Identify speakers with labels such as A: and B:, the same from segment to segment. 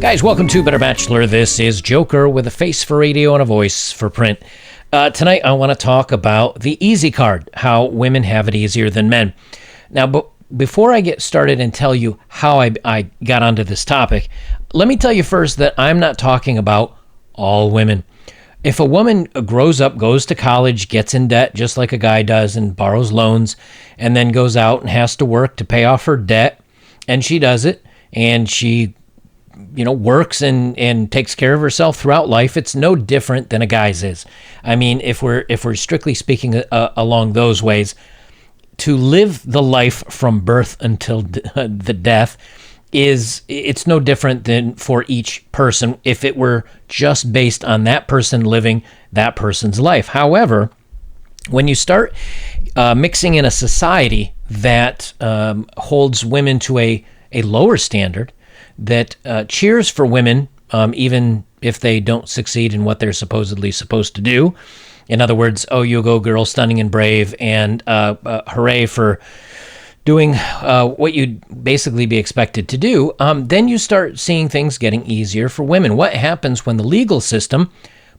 A: Guys, welcome to Better Bachelor. This is Joker with a face for radio and a voice for print. Tonight, I want to talk about the easy card, how women have it easier than men. Now, before I get started and tell you how I got onto this topic, let me tell you first that I'm not talking about all women. If a woman grows up, goes to college, gets in debt just like a guy does and borrows loans, and then goes out and has to work to pay off her debt, and she does it, and she works and takes care of herself throughout life, it's no different than a guy's is. I mean, if we're strictly speaking along those ways, to live the life from birth until the death it's no different than for each person if it were just based on that person living that person's life. However, when you start mixing in a society that holds women to a lower standard, that cheers for women, even if they don't succeed in what they're supposedly supposed to do. In other words, oh, you go girl, stunning and brave, and hooray for doing what you'd basically be expected to do, then you start seeing things getting easier for women. What happens when the legal system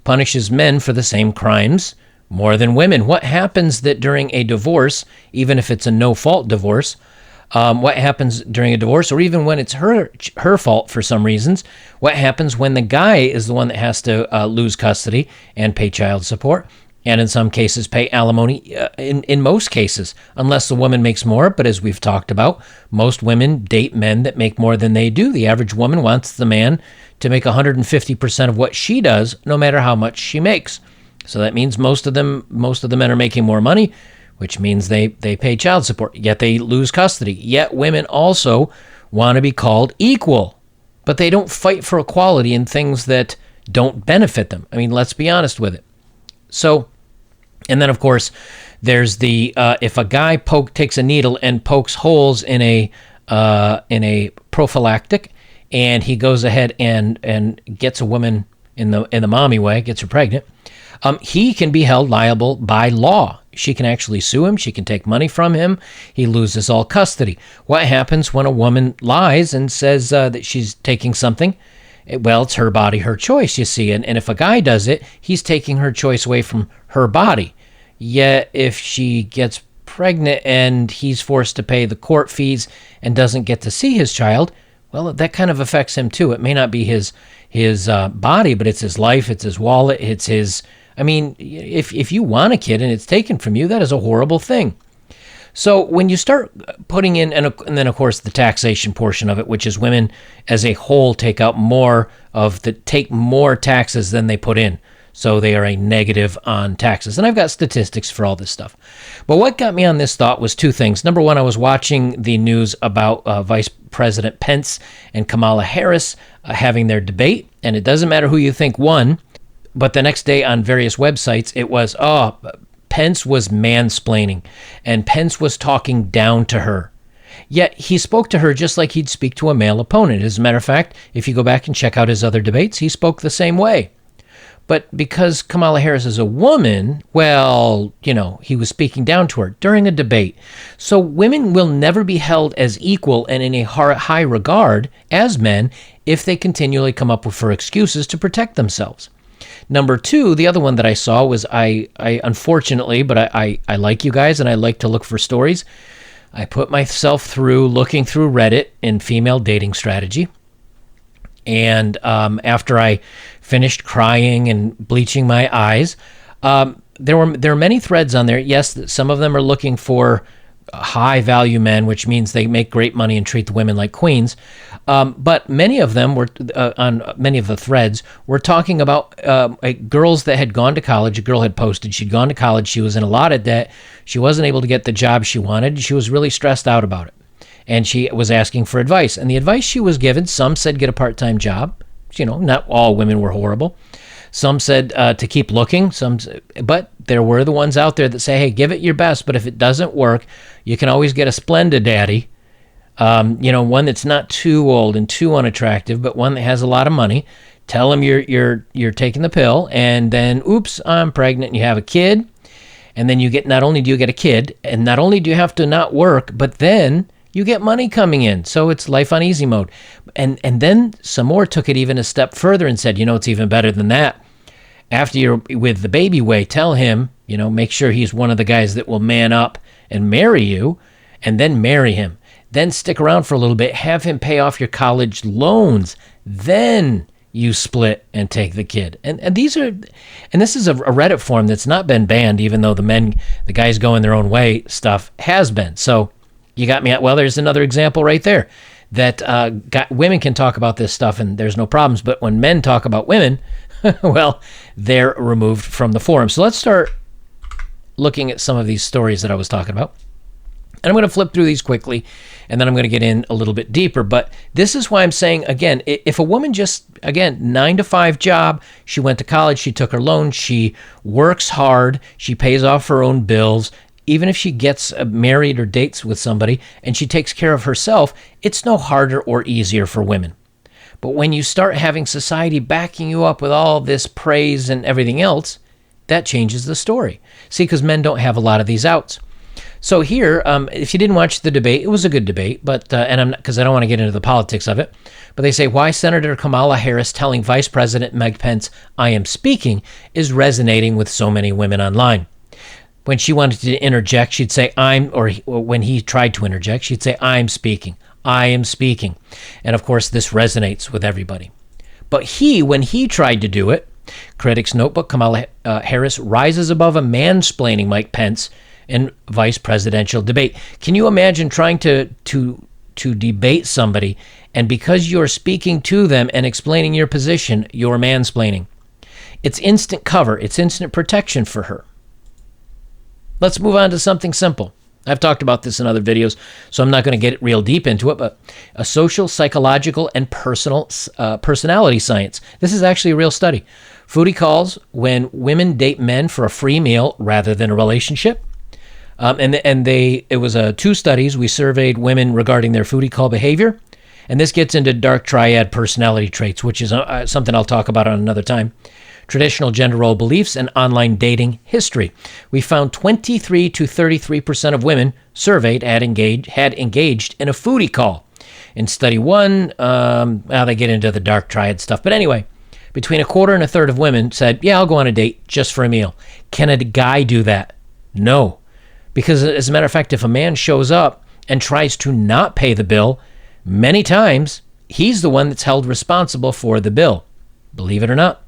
A: punishes men for the same crimes more than women? What happens that during a divorce, even if it's a no-fault divorce, what happens during a divorce, or even when it's her fault for some reasons, what happens when the guy is the one that has to lose custody and pay child support, and in some cases pay alimony, in most cases, unless the woman makes more. But as we've talked about, most women date men that make more than they do. The average woman wants the man to make 150% of what she does, no matter how much she makes. So that means most of the men are making more money, which means they pay child support, yet they lose custody. Yet women also want to be called equal, but they don't fight for equality in things that don't benefit them. I mean, let's be honest with it. So, and then of course, there's the if a guy takes a needle and pokes holes in a prophylactic, and he goes ahead and gets a woman in the mommy way, gets her pregnant, he can be held liable by law. She can actually sue him. She can take money from him. He loses all custody. What happens when a woman lies and says that she's taking something? Well, it's her body, her choice, you see. And if a guy does it, he's taking her choice away from her body. Yet if she gets pregnant and he's forced to pay the court fees and doesn't get to see his child, well, that kind of affects him too. It may not be his body, but it's his life, it's his wallet, it's his... I mean, if you want a kid and it's taken from you, that is a horrible thing. So when you start putting in, and then of course the taxation portion of it, which is women as a whole take more taxes than they put in. So they are a negative on taxes. And I've got statistics for all this stuff. But what got me on this thought was two things. Number one, I was watching the news about Vice President Pence and Kamala Harris having their debate. And it doesn't matter who you think won, but the next day on various websites, it was, Pence was mansplaining, and Pence was talking down to her. Yet he spoke to her just like he'd speak to a male opponent. As a matter of fact, if you go back and check out his other debates, he spoke the same way. But because Kamala Harris is a woman, well, he was speaking down to her during a debate. So women will never be held as equal and in a high regard as men if they continually come up with excuses to protect themselves. Number two, the other one that I saw was I unfortunately, but I like you guys and I like to look for stories. I put myself through looking through Reddit in female dating strategy. And after I finished crying and bleaching my eyes, there are many threads on there. Yes, some of them are looking for high value men, which means they make great money and treat the women like queens. But many of them were on many of the threads were talking about girls that had gone to college. A girl had posted she'd gone to college. She was in a lot of debt. She wasn't able to get the job she wanted. She was really stressed out about it. And she was asking for advice. And the advice she was given, some said get a part-time job. Not all women were horrible. Some said to keep looking. But there were the ones out there that say, hey, give it your best. But if it doesn't work, you can always get a Splenda daddy. One that's not too old and too unattractive, but one that has a lot of money. Tell him you're taking the pill, and then, oops, I'm pregnant, and you have a kid. And then not only do you get a kid, and not only do you have to not work, but then you get money coming in. So it's life on easy mode. And then some more took it even a step further and said, it's even better than that. After you're with the baby way, tell him, make sure he's one of the guys that will man up and marry you, and then marry him. Then stick around for a little bit, have him pay off your college loans. Then you split and take the kid. And this is a Reddit forum that's not been banned, even though the guys going their own way stuff has been. So you got me at, well, there's another example right there that women can talk about this stuff and there's no problems. But when men talk about women, well, they're removed from the forum. So let's start looking at some of these stories that I was talking about. And I'm going to flip through these quickly, and then I'm going to get in a little bit deeper. But this is why I'm saying, again, if a woman just, 9 to 5 job, she went to college, she took her loan, she works hard, she pays off her own bills, even if she gets married or dates with somebody, and she takes care of herself, it's no harder or easier for women. But when you start having society backing you up with all this praise and everything else, that changes the story. See, because men don't have a lot of these outs. So here, if you didn't watch the debate, it was a good debate, but and I'm because I don't want to get into the politics of it. But they say why Senator Kamala Harris telling Vice President Mike Pence, "I am speaking," is resonating with so many women online. When she wanted to interject, she'd say "I'm," or when he tried to interject, she'd say "I'm speaking, I am speaking," and of course this resonates with everybody. But when he tried to do it, critics note, but Kamala Harris rises above a mansplaining Mike Pence in vice presidential debate. Can you imagine trying to debate somebody, and because you're speaking to them and explaining your position, you're mansplaining? It's instant cover. It's instant protection for her. Let's move on to something simple. I've talked about this in other videos, so I'm not going to get real deep into it, but a social, psychological, and personality science. This is actually a real study. Foodie calls when women date men for a free meal rather than a relationship. It was 2 studies. We surveyed women regarding their foodie call behavior, and this gets into dark triad personality traits, which is something I'll talk about on another time. Traditional gender role beliefs and online dating history. We found 23 to 33% of women surveyed had engaged in a foodie call. In study 1, they get into the dark triad stuff, but anyway, between a quarter and a third of women said, "Yeah, I'll go on a date just for a meal." Can a guy do that? No. Because as a matter of fact, if a man shows up and tries to not pay the bill, many times he's the one that's held responsible for the bill. Believe it or not.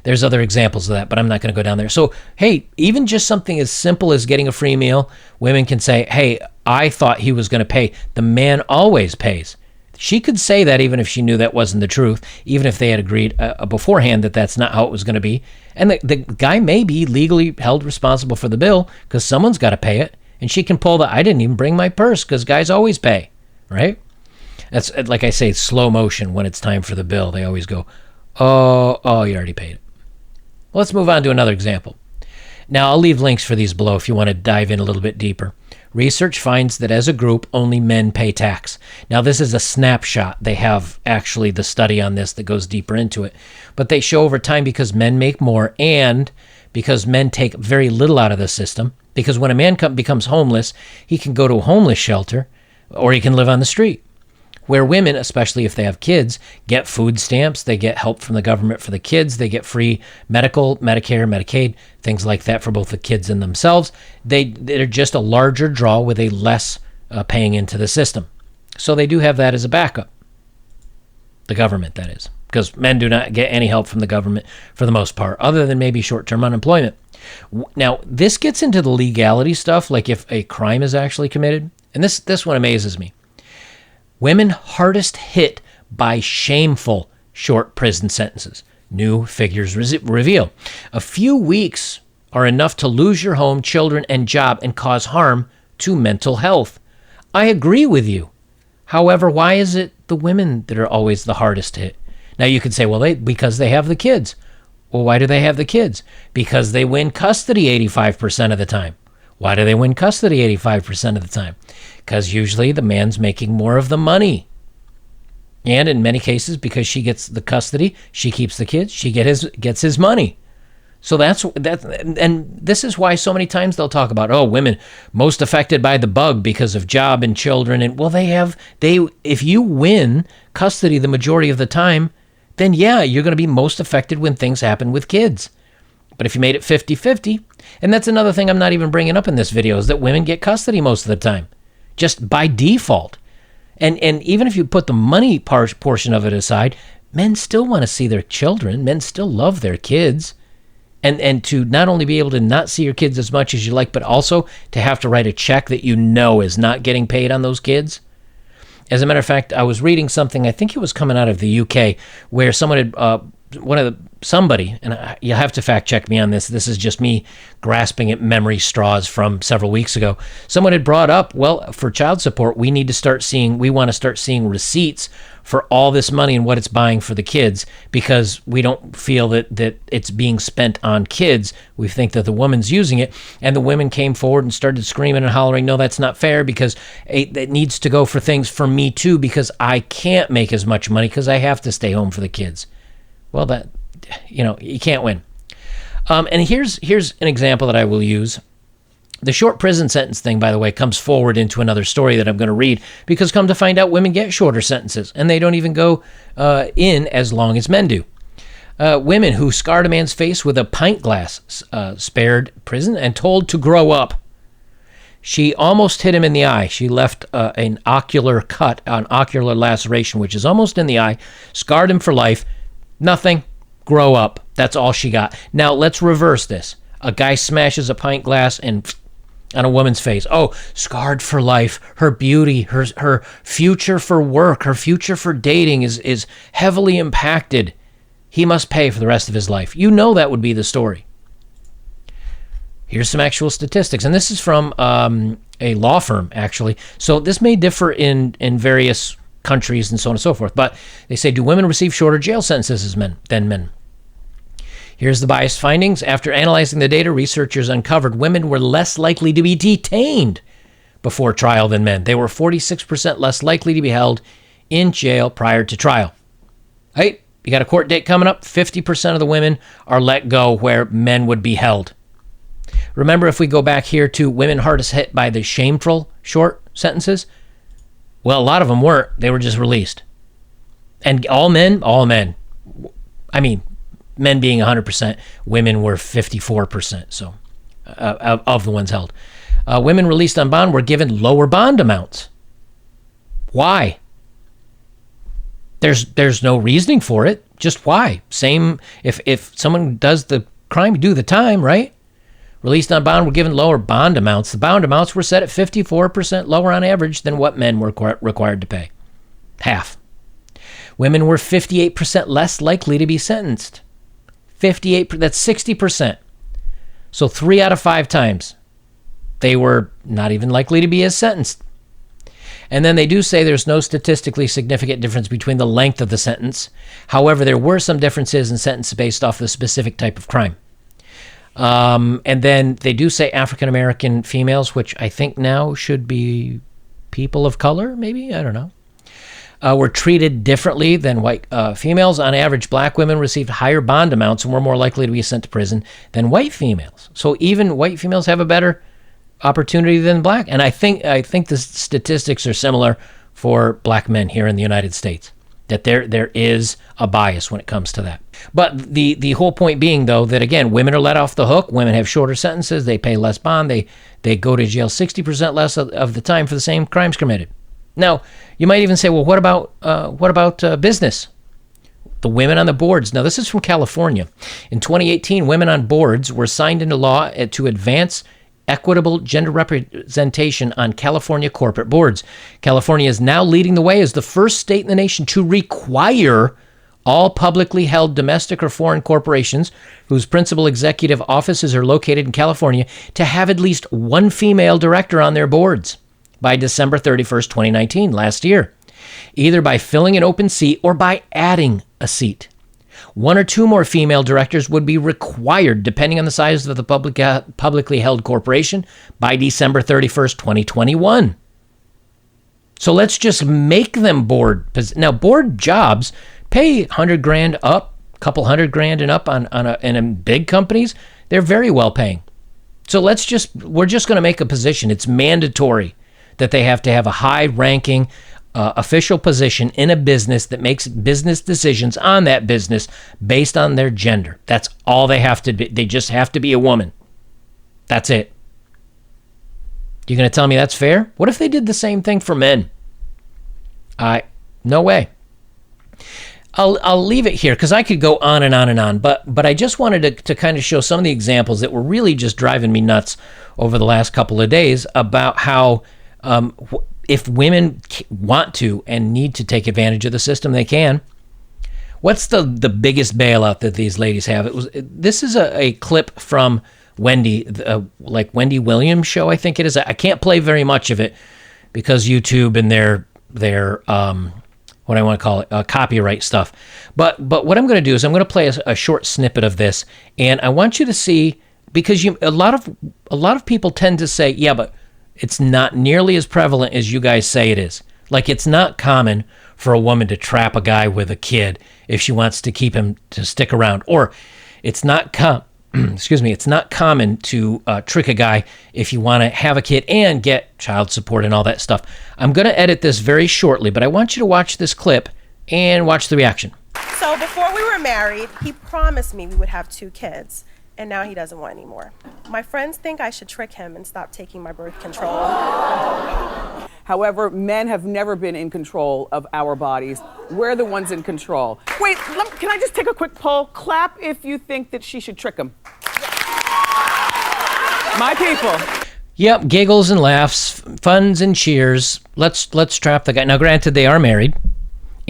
A: There's other examples of that, but I'm not going to go down there. So, hey, even just something as simple as getting a free meal, women can say, "Hey, I thought he was going to pay." The man always pays. She could say that even if she knew that wasn't the truth, even if they had agreed beforehand that that's not how it was going to be. And the guy may be legally held responsible for the bill because someone's got to pay it. And she can pull "I didn't even bring my purse," because guys always pay, right? That's like I say, slow motion when it's time for the bill. They always go, oh, you already paid it. Well, let's move on to another example. Now, I'll leave links for these below if you want to dive in a little bit deeper. Research finds that as a group, only men pay tax. Now, this is a snapshot. They have actually the study on this that goes deeper into it. But they show over time because men make more and because men take very little out of the system. Because when a man becomes homeless, he can go to a homeless shelter or he can live on the street. Where women, especially if they have kids, get food stamps, they get help from the government for the kids, they get free medical, Medicare, Medicaid, things like that for both the kids and themselves. They're just a larger draw with a less paying into the system. So they do have that as a backup. The government, that is. Because men do not get any help from the government for the most part, other than maybe short-term unemployment. Now, this gets into the legality stuff, like if a crime is actually committed. And this one amazes me. Women hardest hit by shameful short prison sentences. New figures reveal. A few weeks are enough to lose your home, children, and job and cause harm to mental health. I agree with you. However, why is it the women that are always the hardest hit? Now you could say, well, because they have the kids. Well, why do they have the kids? Because they win custody 85% of the time. Why do they win custody 85% of the time? Because usually the man's making more of the money. And in many cases, because she gets the custody, she keeps the kids, she gets his money. So that, and this is why so many times they'll talk about, oh, women most affected by the bug because of job and children. And well, if you win custody the majority of the time, then yeah, you're going to be most affected when things happen with kids. But if you made it 50-50, and that's another thing I'm not even bringing up in this video, is that women get custody most of the time, just by default. And even if you put the money portion of it aside, men still want to see their children. Men still love their kids. And to not only be able to not see your kids as much as you like, but also to have to write a check that you know is not getting paid on those kids. As a matter of fact, I was reading something, I think it was coming out of the UK, where someone had, somebody, and you'll have to fact check me on this. This is just me grasping at memory straws from several weeks ago. Someone had brought up, well, for child support, we want to start seeing receipts for all this money and what it's buying for the kids, because we don't feel that it's being spent on kids. We think that the woman's using it. And the women came forward and started screaming and hollering, no, that's not fair, because it needs to go for things for me too, because I can't make as much money because I have to stay home for the kids. Well, you can't win. And here's an example that I will use. The short prison sentence thing, by the way, comes forward into another story that I'm going to read, because come to find out, women get shorter sentences, and they don't even go in as long as men do. Women who scarred a man's face with a pint glass spared prison and told to grow up. She almost hit him in the eye. She left an ocular cut, an ocular laceration, which is almost in the eye, scarred him for life. Nothing. Grow up. That's all she got. Now, let's reverse this. A guy smashes a pint glass and on a woman's face. Oh, scarred for life. Her beauty, her future for work, her future for dating is heavily impacted. He must pay for the rest of his life. You know that would be the story. Here's some actual statistics. And this is from a law firm, actually. So this may differ in various countries and so on and so forth. But they say, do women receive shorter jail sentences than men? Here's the biased findings. After analyzing the data, researchers uncovered women were less likely to be detained before trial than men. They were 46% less likely to be held in jail prior to trial. Right? You got a court date coming up. 50% of the women are let go where men would be held. Remember, if we go back here to women hardest hit by the shameful short sentences, well, a lot of them weren't. They were just released. And all men. I mean, men being 100%, women were 54%. So, of the ones held. Women released on bond were given lower bond amounts. Why? There's no reasoning for it. Just why? Same, if someone does the crime, you do the time, right? Released on bond were given lower bond amounts. The bond amounts were set at 54% lower on average than what men were required to pay. Half. Women were 58% less likely to be sentenced. 58%, that's 60%. So 3 out of 5 times they were not even likely to be as sentenced. And then they do say there's no statistically significant difference between the length of the sentence. However, there were some differences in sentence based off the specific type of crime. And then they do say African-American females, which I think now should be people of color, maybe? I don't know. Were treated differently than white females. On average, black women received higher bond amounts and were more likely to be sent to prison than white females. So even white females have a better opportunity than black. And I think the statistics are similar for black men here in the United States, that there is a bias when it comes to that. But the whole point being, though, that, again, women are let off the hook. Women have shorter sentences. They pay less bond. They go to jail 60% less of the time for the same crimes committed. Now, you might even say, well, what about business? The women on the boards. Now, this is from California. In 2018, women on boards were signed into law to advance equitable gender representation on California corporate boards. California is now leading the way as the first state in the nation to require all publicly held domestic or foreign corporations whose principal executive offices are located in California to have at least one female director on their boards by December 31st, 2019, last year, either by filling an open seat or by adding a seat. 1 or 2 more female directors would be required, depending on the size of the publicly held corporation, by December 31st, 2021. So let's just make them board. Now, board jobs pay $100,000 up couple $100,000 and up and in big companies, they're very well paying. So we're just going to make a position. It's mandatory that they have to have a high-ranking official position in a business that makes business decisions on that business based on their gender. That's all they have to be. They just have to be a woman. That's it. You're going to tell me that's fair? What if they did the same thing for men? No way. I'll leave it here because I could go on and on and on, but I just wanted to kind of show some of the examples that were really just driving me nuts over the last couple of days about how if women want to and need to take advantage of the system, they can. What's the biggest bailout that these ladies have? This is a clip from Wendy, like Wendy Williams show, I think it is. I can't play very much of it because YouTube and their what I want to call it, copyright stuff. But what I'm going to do is I'm going to play a short snippet of this, and I want you to see, because a lot of people tend to say, yeah, but it's not nearly as prevalent as you guys say it is. Like, it's not common for a woman to trap a guy with a kid if she wants to keep him to stick around, or it's not it's not common to trick a guy if you want to have a kid and get child support and all that stuff. I'm going to edit this very shortly, but I want you to watch this clip and watch the reaction.
B: So before we were married, he promised me we would have 2 kids, and now he doesn't want any more. My friends think I should trick him and stop taking my birth control.
C: However, men have never been in control of our bodies. We're the ones in control. Wait, can I just take a quick poll? Clap if you think that she should trick him. My people.
A: Yep, giggles and laughs, funs and cheers. Let's trap the guy. Now, granted, they are married,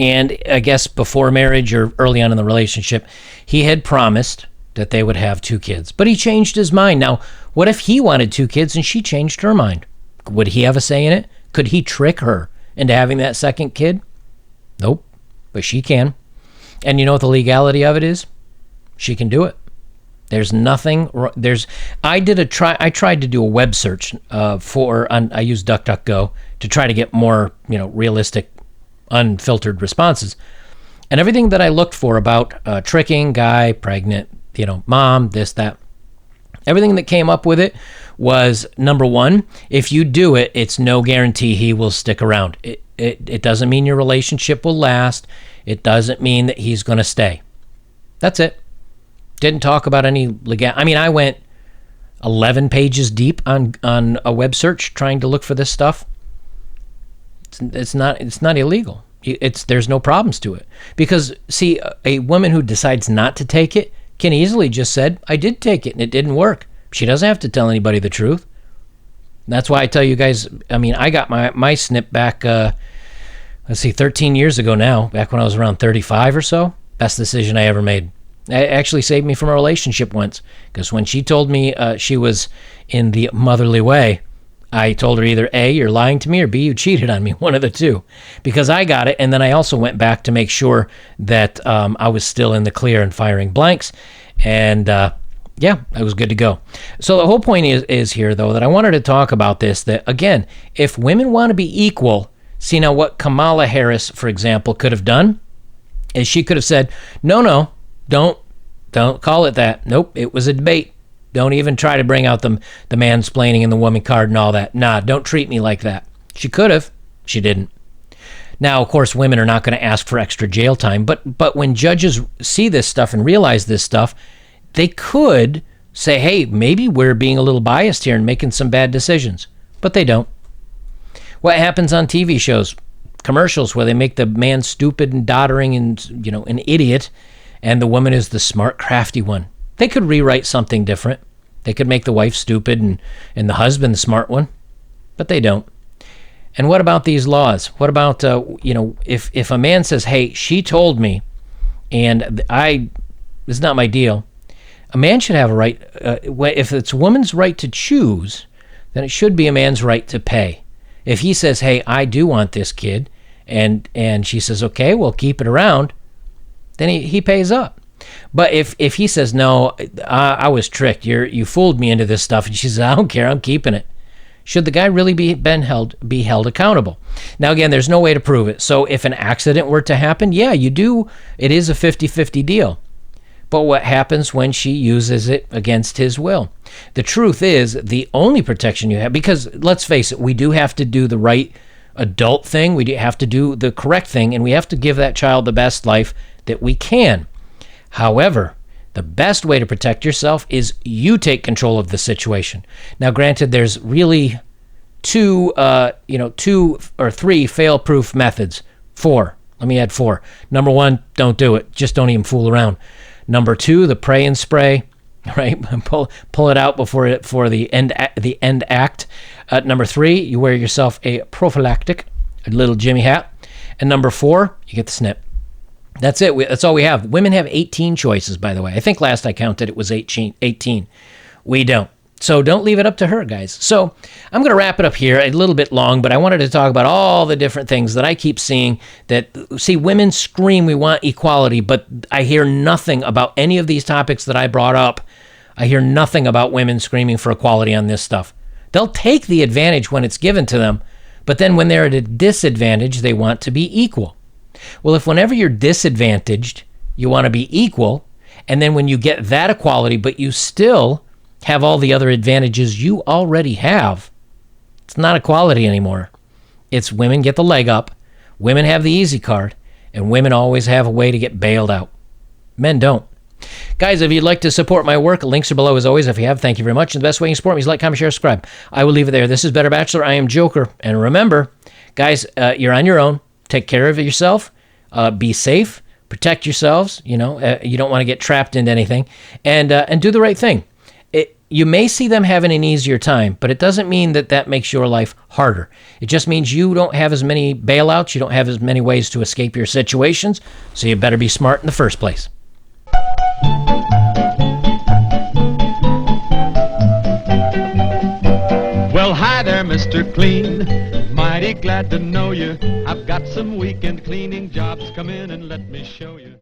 A: and I guess before marriage or early on in the relationship, he had promised that they would have 2 kids, but he changed his mind. Now, what if he wanted 2 kids and she changed her mind? Would he have a say in it? Could he trick her into having that second kid? Nope, but she can. And you know what the legality of it is? She can do it. There's nothing. I tried to do a web search I used DuckDuckGo to try to get more, realistic, unfiltered responses. And everything that I looked for about tricking, guy, pregnant, mom, this, that, everything that came up with it was, number one, if you do it, it's no guarantee he will stick around. It doesn't mean your relationship will last. It doesn't mean that he's going to stay. That's it. Didn't talk about any legal. I mean, I went 11 pages deep on a web search trying to look for this stuff. It's not illegal. There's no problems to it. Because, see, a woman who decides not to take it can easily just said, I did take it and it didn't work. She doesn't have to tell anybody the truth. That's why I tell you guys, I got my snip back, 13 years ago now, back when I was around 35 or so. Best decision I ever made. It actually saved me from a relationship once, because when she told me she was in the motherly way, I told her either A, you're lying to me, or B, you cheated on me, one of the two, because I got it. And then I also went back to make sure that I was still in the clear and firing blanks. And yeah, I was good to go. So the whole point is here, though, that I wanted to talk about this, that, again, if women want to be equal, see, now what Kamala Harris, for example, could have done is she could have said, no, don't call it that. Nope, it was a debate. Don't even try to bring out the mansplaining and the woman card and all that. Nah, don't treat me like that. She could have. She didn't. Now, of course, women are not going to ask for extra jail time, but when judges see this stuff and realize this stuff, they could say, hey, maybe we're being a little biased here and making some bad decisions. But they don't. What happens on TV shows, commercials where they make the man stupid and doddering and, an idiot, and the woman is the smart, crafty one. They could rewrite something different. They could make the wife stupid and the husband the smart one, but they don't. And what about these laws? What about, if a man says, hey, she told me, and it's not my deal, a man should have a right, if it's a woman's right to choose, then it should be a man's right to pay. If he says, hey, I do want this kid, and she says, okay, well, keep it around, then he pays up. But if he says, no, I was tricked, you fooled me into this stuff, and she says, I don't care, I'm keeping it, should the guy really be held accountable? Now, again, there's no way to prove it. So if an accident were to happen, yeah, you do. It is a 50-50 deal. but what happens when she uses it against his will? The truth is, the only protection you have, because let's face it, we do have to do the right adult thing, we do have to do the correct thing, and we have to give that child the best life that we can. However, the best way to protect yourself is you take control of the situation. Now, granted, there's really two or three fail-proof methods. 4. Let me add 4. Number 1, don't do it. Just don't even fool around. Number 2, the pray and spray, right? Pull it out before the end act. Number 3, you wear yourself a prophylactic, a little Jimmy hat. And number 4, you get the snip. That's it. That's all we have. Women have 18 choices, by the way. I think last I counted it was 18. We don't. So don't leave it up to her, guys. So I'm going to wrap it up here, a little bit long, but I wanted to talk about all the different things that I keep seeing see, women scream we want equality, but I hear nothing about any of these topics that I brought up. I hear nothing about women screaming for equality on this stuff. They'll take the advantage when it's given to them, but then when they're at a disadvantage, they want to be equal. Well, if whenever you're disadvantaged, you want to be equal, and then when you get that equality, but you still have all the other advantages you already have, it's not equality anymore. It's women get the leg up, women have the easy card, and women always have a way to get bailed out. Men don't. Guys, if you'd like to support my work, links are below as always. If you have, thank you very much. And the best way you can support me is like, comment, share, subscribe. I will leave it there. This is Better Bachelor. I am Joker. And remember, guys, you're on your own. Take care of yourself. Be safe. Protect yourselves. You don't want to get trapped into anything. And do the right thing. You may see them having an easier time, but it doesn't mean that makes your life harder. It just means you don't have as many bailouts. You don't have as many ways to escape your situations. So you better be smart in the first place.
D: Well, hi there, Mr. Clean. Mighty glad to know you. I've got some weekend cleaning jobs. Come in and let me show you.